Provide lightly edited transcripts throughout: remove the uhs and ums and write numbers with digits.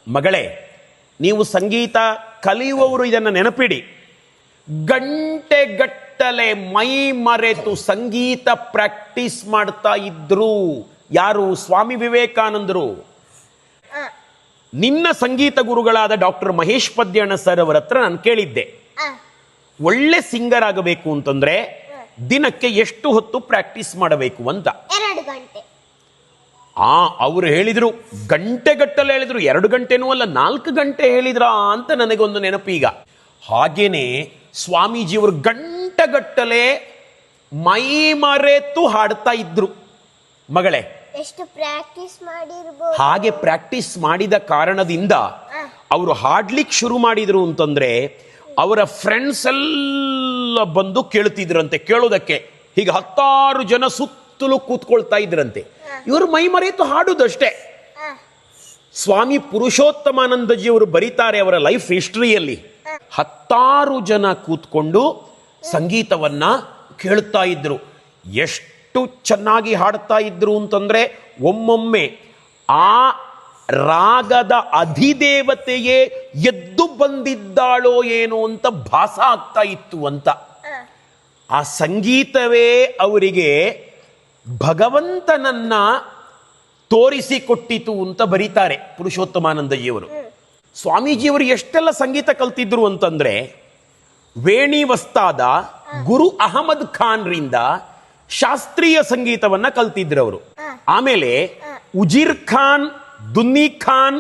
ಮಗಳೇ, ನೀವು ಸಂಗೀತ ಕಲಿಯುವವರು ಇದನ್ನು ನೆನಪಿಡಿ. ಗಂಟೆಗಟ್ಟಲೆ ಮೈ ಮರೆತು ಸಂಗೀತ ಪ್ರಾಕ್ಟೀಸ್ ಮಾಡ್ತಾ ಇದ್ರು. ಯಾರು? ಸ್ವಾಮಿ ವಿವೇಕಾನಂದರು. ನಿನ್ನ ಸಂಗೀತ ಗುರುಗಳಾದ ಡಾಕ್ಟರ್ ಮಹೇಶ್ ಪದ್ಯಣ್ಣ ಸರ್ ಅವರ ಹತ್ರ ನಾನು ಕೇಳಿದ್ದೆ, ಒಳ್ಳೆ ಸಿಂಗರ್ ಆಗಬೇಕು ಅಂತಂದ್ರೆ ದಿನಕ್ಕೆ ಎಷ್ಟು ಹೊತ್ತು ಪ್ರಾಕ್ಟೀಸ್ ಮಾಡಬೇಕು ಅಂತ. 2 ಗಂಟೆ. ಅವರು ಹೇಳಿದ್ರು, ಗಂಟೆಗಟ್ಟಲೆ ಹೇಳಿದ್ರು. 2 ಗಂಟೆನೂ ಅಲ್ಲ, 4 ಗಂಟೆ ಹೇಳಿದ್ರ ಅಂತ ನನಗೊಂದು ನೆನಪೀಗ. ಹಾಗೇನೆ ಸ್ವಾಮೀಜಿಯವರು ಗಂಟೆಗಟ್ಟಲೆ ಮೈ ಮರೆತು ಹಾಡ್ತಾ ಇದ್ರು. ಮಗಳೇ, ಎಷ್ಟು ಪ್ರಾಕ್ಟೀಸ್ ಮಾಡಿರಬಹುದು. ಹಾಗೆ ಪ್ರಾಕ್ಟೀಸ್ ಮಾಡಿದ ಕಾರಣದಿಂದ ಅವರು ಹಾಡ್ಲಿಕ್ಕೆ ಶುರು ಮಾಡಿದ್ರು ಅಂತಂದ್ರೆ ಅವರ ಫ್ರೆಂಡ್ಸ್ ಎಲ್ಲ ಬಂದು ಕೇಳ್ತಿದ್ರಂತೆ. ಕೇಳೋದಕ್ಕೆ ಹೀಗೆ 10 ಜನ ಸುತ್ತಲೂ ಕೂತ್ಕೊಳ್ತಾ ಇದ್ರಂತೆ. ಇವರು ಮೈ ಮರೆತು ಹಾಡುದಷ್ಟೇ. ಸ್ವಾಮಿ ಪುರುಷೋತ್ತಮಾನಂದಜಿಯವರು ಬರೀತಾರೆ ಅವರ ಲೈಫ್ ಹಿಸ್ಟ್ರಿಯಲ್ಲಿ, 10 ಜನ ಕೂತ್ಕೊಂಡು ಸಂಗೀತವನ್ನ ಕೇಳ್ತಾ ಇದ್ರು. ಎಷ್ಟು ಚೆನ್ನಾಗಿ ಹಾಡ್ತಾ ಇದ್ರು ಅಂತಂದ್ರೆ ಒಮ್ಮೊಮ್ಮೆ ಆ ರಾಗದ ಅಧಿದೇವತೆಯೇ ಎದ್ದು ಬಂದಿದ್ದಾಳೋ ಏನೋ ಅಂತ ಭಾಸ ಆಗ್ತಾ ಇತ್ತು ಅಂತ. ಆ ಸಂಗೀತವೇ ಅವರಿಗೆ ಭಗವಂತನನ್ನ ತೋರಿಸಿಕೊಟ್ಟಿತು ಅಂತ ಬರೀತಾರೆ ಪುರುಷೋತ್ತಮಾನಂದಜಿಯವರು. ಸ್ವಾಮೀಜಿಯವರು ಎಷ್ಟೆಲ್ಲ ಸಂಗೀತ ಕಲ್ತಿದ್ರು ಅಂತಂದ್ರೆ, ವೇಣಿ ವಸ್ತಾದ ಗುರು ಅಹಮದ್ ಖಾನ್ ರಿಂದ ಶಾಸ್ತ್ರೀಯ ಸಂಗೀತವನ್ನ ಕಲ್ತಿದ್ರು ಅವರು. ಆಮೇಲೆ ಉಜಿರ್ ಖಾನ್, ದುನ್ನಿ ಖಾನ್,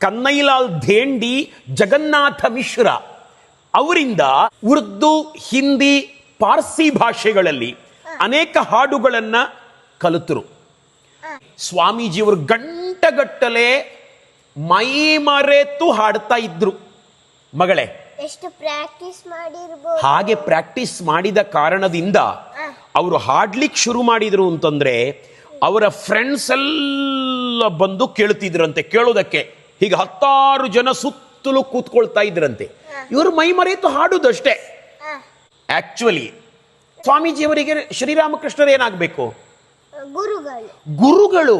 ಕನ್ನೈಲಾಲ್ ಧೇಂಡಿ, ಜಗನ್ನಾಥ ಮಿಶ್ರ ಅವರಿಂದ ಉರ್ದು, ಹಿಂದಿ, ಪಾರ್ಸಿ ಭಾಷೆಗಳಲ್ಲಿ ಅನೇಕ ಹಾಡುಗಳನ್ನ ಕಲಿತರು. ಸ್ವಾಮೀಜಿಯವರು ಗಂಟೆಗಟ್ಟಲೆ ಮೈ ಮರೆತು ಹಾಡ್ತಾ ಇದ್ರು. ಮಗಳೇ, ಎಷ್ಟು ಪ್ರಾಕ್ಟೀಸ್ ಮಾಡಿರಬಹುದು. ಹಾಗೆ ಪ್ರಾಕ್ಟೀಸ್ ಮಾಡಿದ ಕಾರಣದಿಂದ ಅವರು ಹಾಡ್ಲಿಕ್ಕೆ ಶುರು ಮಾಡಿದ್ರು ಅಂತಂದ್ರೆ ಅವರ ಫ್ರೆಂಡ್ಸ್ ಎಲ್ಲ ಬಂದು ಕೇಳ್ತಿದ್ರಂತೆ. ಕೇಳೋದಕ್ಕೆ ಹೀಗೆ 10 ಜನ ಸುತ್ತಲೂ ಕೂತ್ಕೊಳ್ತಾ ಇದ್ರಂತೆ. ಇವರು ಮೈ ಮರೆತು ಹಾಡುದಷ್ಟೇ. ಆಕ್ಚುಲಿ ಸ್ವಾಮೀಜಿಯವರಿಗೆ ಶ್ರೀರಾಮಕೃಷ್ಣರು ಏನಾಗಬೇಕು? ಗುರುಗಳು.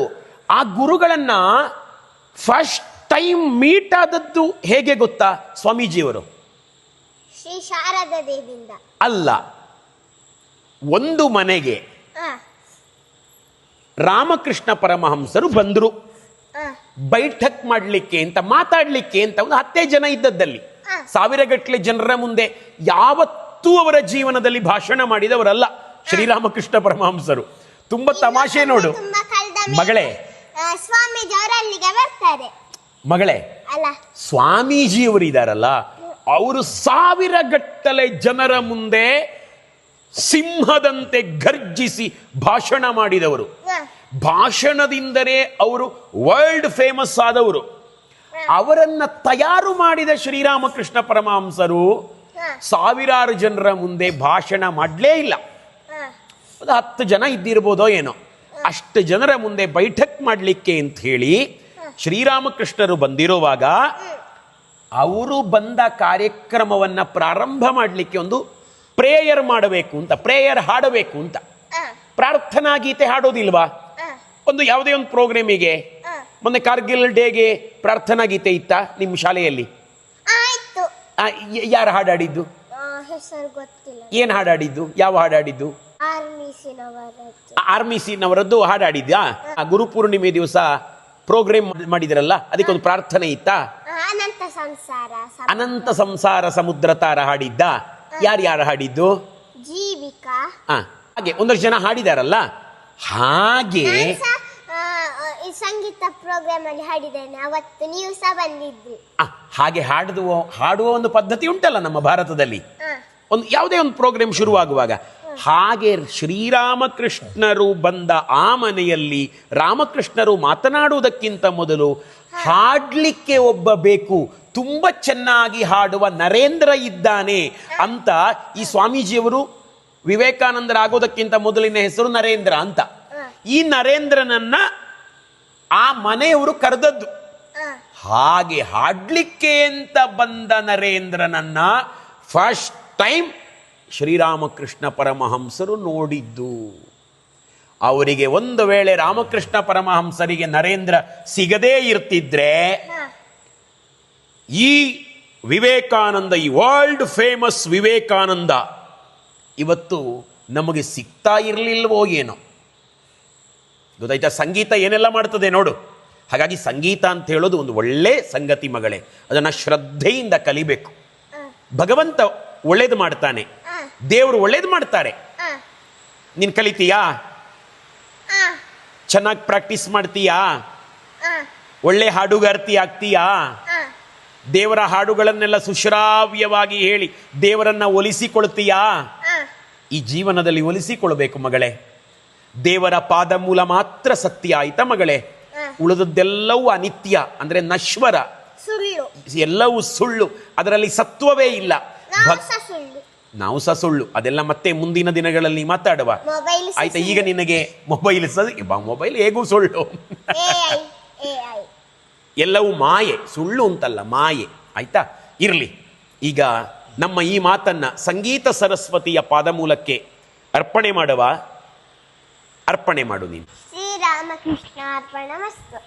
ಆ ಗುರುಗಳನ್ನ ಫಸ್ಟ್ ಟೈಮ್ ಮೀಟ್ ಆದದ್ದು ಹೇಗೆ ಗೊತ್ತಾ? ಸ್ವಾಮೀಜಿಯವರು ಶ್ರೀ ಶಾರದಾ ದೇವಿಯಿಂದ ಅಲ್ಲ, ಒಂದು ಮನೆಗೆ ರಾಮಕೃಷ್ಣ ಪರಮಹಂಸರು ಬಂದ್ರು ಬೈಠಕ್ ಮಾಡ್ಲಿಕ್ಕೆ ಅಂತ, ಮಾತಾಡ್ಲಿಕ್ಕೆ ಅಂತ. ಒಂದು 10 ಜನ ಇದ್ದದ್ದಲ್ಲಿ 1000 ಗಟ್ಟಲೆ ಜನರ ಮುಂದೆ ಯಾವತ್ತೂ ಅವರ ಜೀವನದಲ್ಲಿ ಭಾಷಣ ಮಾಡಿದವರಲ್ಲ ಶ್ರೀರಾಮಕೃಷ್ಣ ಪರಮಹಂಸರು. ತುಂಬಾ ತಮಾಷೆ ನೋಡು ಮಗಳೇ. ಸ್ವಾಮೀಜಿ ಅವರು ಅಲ್ಲಿಗೆ ಬರ್ತಾರೆ. ಮಗಳೇ, ಸ್ವಾಮೀಜಿಯವರು ಇದಾರಲ್ಲ, ಅವರು 1000 ಗಟ್ಟಲೆ ಜನರ ಮುಂದೆ ಸಿಂಹದಂತೆ ಗರ್ಜಿಸಿ ಭಾಷಣ ಮಾಡಿದವರು. ಭಾಷಣದಿಂದಲೇ ಅವರು ವರ್ಲ್ಡ್ ಫೇಮಸ್ ಆದವರು. ಅವರನ್ನ ತಯಾರು ಮಾಡಿದ ಶ್ರೀರಾಮಕೃಷ್ಣ ಪರಮಹಂಸರು 1000 ಜನರ ಮುಂದೆ ಭಾಷಣ ಮಾಡಲೇ ಇಲ್ಲ. ಒಂದು 10 ಜನ ಇದ್ದಿರ್ಬೋದೋ ಏನೋ, ಅಷ್ಟು ಜನರ ಮುಂದೆ ಬೈಠಕ್ ಮಾಡಲಿಕ್ಕೆ ಅಂತ ಹೇಳಿ ಶ್ರೀರಾಮಕೃಷ್ಣರು ಬಂದಿರುವಾಗ ಅವರು ಬಂದ ಕಾರ್ಯಕ್ರಮವನ್ನ ಪ್ರಾರಂಭ ಮಾಡಲಿಕ್ಕೆ ಒಂದು ಪ್ರೇಯರ್ ಮಾಡಬೇಕು ಅಂತ, ಪ್ರೇಯರ್ ಹಾಡಬೇಕು ಅಂತ. ಪ್ರಾರ್ಥನಾ ಗೀತೆ ಹಾಡೋದಿಲ್ವಾ? ಒಂದು ಯಾವುದೇ ಒಂದು ಪ್ರೋಗ್ರಾಮಿಗೆ, ಮೊನ್ನೆ ಕಾರ್ಗಿಲ್ ಡೇಗೆ ಪ್ರಾರ್ಥನಾ ಗೀತೆ ಇತ್ತಾ ನಿಮ್ಮ ಶಾಲೆಯಲ್ಲಿ? ಯಾರು ಹಾಡಾಡಿದ್ದು? ಏನ್ ಹಾಡಾಡಿದ್ದು? ಯಾವ ಹಾಡಾಡಿದ್ದು? ಆರ್ಮಿಸಿನವರದ್ದು ಹಾಡಾಡಿದ್ಯಾ? ಗುರುಪೂರ್ಣಿಮೆ ದಿವಸ ಪ್ರೋಗ್ರಾಮ್ ಮಾಡಿದ್ರಲ್ಲ, ಅದಕ್ಕೊಂದು ಪ್ರಾರ್ಥನೆ ಇತ್ತಾ? ಅನಂತ ಸಂಸಾರ ಸಮುದ್ರ ತಾರ ಹಾಡಿದ್ದ? ಯಾರು ಹಾಡಿದ್ದು? ಜೀವಿಕಾ. ಹಾಗೆ ಒಂದಷ್ಟು ಜನ ಹಾಡಿದಾರಲ್ಲ. ಹಾಗೆ ಸಂಗೀತ ಪ್ರೋಗ್ರಾಮ್ ಅಲ್ಲಿ ಹಾಡಿದ್ದೇನೆ, ಅವತ್ತು ನೀವು ಸಹ ಬಂದಿದ್ರಿ. ಹಾಗೆ ಹಾಡುವ ಒಂದು ಪದ್ಧತಿ ಉಂಟಲ್ಲ ನಮ್ಮ ಭಾರತದಲ್ಲಿ. ಒಂದು ಯಾವುದೇ ಒಂದು ಪ್ರೋಗ್ರಾಮ್ ಶುರುವಾಗುವಾಗ ಹಾಗೆ ಶ್ರೀರಾಮಕೃಷ್ಣರು ಬಂದ ಆ ಮನೆಯಲ್ಲಿ ರಾಮಕೃಷ್ಣರು ಮಾತನಾಡುವುದಕ್ಕಿಂತ ಮೊದಲು ಹಾಡ್ಲಿಕ್ಕೆ ಒಬ್ಬ ಬೇಕು, ತುಂಬಾ ಚೆನ್ನಾಗಿ ಹಾಡುವ ನರೇಂದ್ರ ಇದ್ದಾನೆ ಅಂತ ಈ ಸ್ವಾಮೀಜಿಯವರು ವಿವೇಕಾನಂದರಾಗೋದಕ್ಕಿಂತ ಮೊದಲಿನ ಹೆಸರು ನರೇಂದ್ರ ಅಂತ. ಈ ನರೇಂದ್ರನನ್ನ ಆ ಮನೆಯವರು ಕರೆದದ್ದು. ಹಾಗೆ ಹಾಡ್ಲಿಕ್ಕೆ ಅಂತ ಬಂದ ನರೇಂದ್ರನನ್ನ ಫಸ್ಟ್ ಟೈಮ್ ಶ್ರೀರಾಮಕೃಷ್ಣ ಪರಮಹಂಸರು ನೋಡಿದ್ದು. ಅವರಿಗೆ ಒಂದು ವೇಳೆ ರಾಮಕೃಷ್ಣ ಪರಮಹಂಸರಿಗೆ ನರೇಂದ್ರ ಸಿಗದೇ ಇರ್ತಿದ್ರೆ ಈ ವಿವೇಕಾನಂದ, ಈ ವರ್ಲ್ಡ್ ಫೇಮಸ್ ವಿವೇಕಾನಂದ ಇವತ್ತು ನಮಗೆ ಸಿಗ್ತಾ ಇರಲಿಲ್ವೋ ಏನೋ. ಗೊತ್ತಾಯ್ತಾ? ಸಂಗೀತ ಏನೆಲ್ಲ ಮಾಡ್ತದೆ ನೋಡು. ಹಾಗಾಗಿ ಸಂಗೀತ ಅಂತ ಹೇಳೋದು ಒಂದು ಒಳ್ಳೆ ಸಂಗತಿ ಮಗಳೇ, ಅದನ್ನು ಶ್ರದ್ಧೆಯಿಂದ ಕಲಿಬೇಕು. ಭಗವಂತ ಒಳ್ಳೇದು ಮಾಡ್ತಾನೆ, ದೇವರು ಒಳ್ಳೇದು ಮಾಡ್ತಾರೆ. ನೀನು ಕಲಿತೀಯಾ? ಚೆನ್ನಾಗಿ ಪ್ರಾಕ್ಟೀಸ್ ಮಾಡ್ತೀಯಾ? ಒಳ್ಳೆ ಹಾಡುಗಾರ್ತಿ ಆಗ್ತೀಯಾ? ದೇವರ ಹಾಡುಗಳನ್ನೆಲ್ಲ ಸುಶ್ರಾವ್ಯವಾಗಿ ಹೇಳಿ ದೇವರನ್ನ ಒಲಿಸಿಕೊಳ್ತೀಯಾ? ಈ ಜೀವನದಲ್ಲಿ ಒಲಿಸಿಕೊಳ್ಬೇಕು ಮಗಳೇ. ದೇವರ ಪಾದ ಮೂಲ ಮಾತ್ರ ಸತ್ಯ, ಆಯ್ತಾ ಮಗಳೇ? ಉಳಿದದ್ದೆಲ್ಲವೂ ಅನಿತ್ಯ, ಅಂದ್ರೆ ನಶ್ವರ, ಸುಳ್ಳು, ಎಲ್ಲವೂ ಸುಳ್ಳು, ಅದರಲ್ಲಿ ಸತ್ವವೇ ಇಲ್ಲ. ಸುಳ್ಳು, ನಾವು ಸಹ ಸುಳ್ಳು. ಅದೆಲ್ಲ ಮತ್ತೆ ಮುಂದಿನ ದಿನಗಳಲ್ಲಿ ಮಾತಾಡುವ, ಮೊಬೈಲ್ ಆಯ್ತಾ? ಈಗ ನಿನಗೆ ಮೊಬೈಲ್ ಮೊಬೈಲ್ ಹೇಗೂ ಸುಳ್ಳು, ಎಲ್ಲವೂ ಮಾಯೆ, ಸುಳ್ಳು ಅಂತಲ್ಲ ಮಾಯೆ, ಆಯ್ತಾ? ಇರಲಿ. ಈಗ ನಮ್ಮ ಈ ಮಾತನ್ನ ಸಂಗೀತ ಸರಸ್ವತಿಯ ಪಾದಮೂಲಕ್ಕೆ ಅರ್ಪಣೆ ಮಾಡುವ. ಅರ್ಪಣೆ ಮಾಡು ನೀನು. ಶ್ರೀರಾಮಕೃಷ್ಣ ಅರ್ಪಣಮಸ್ತು.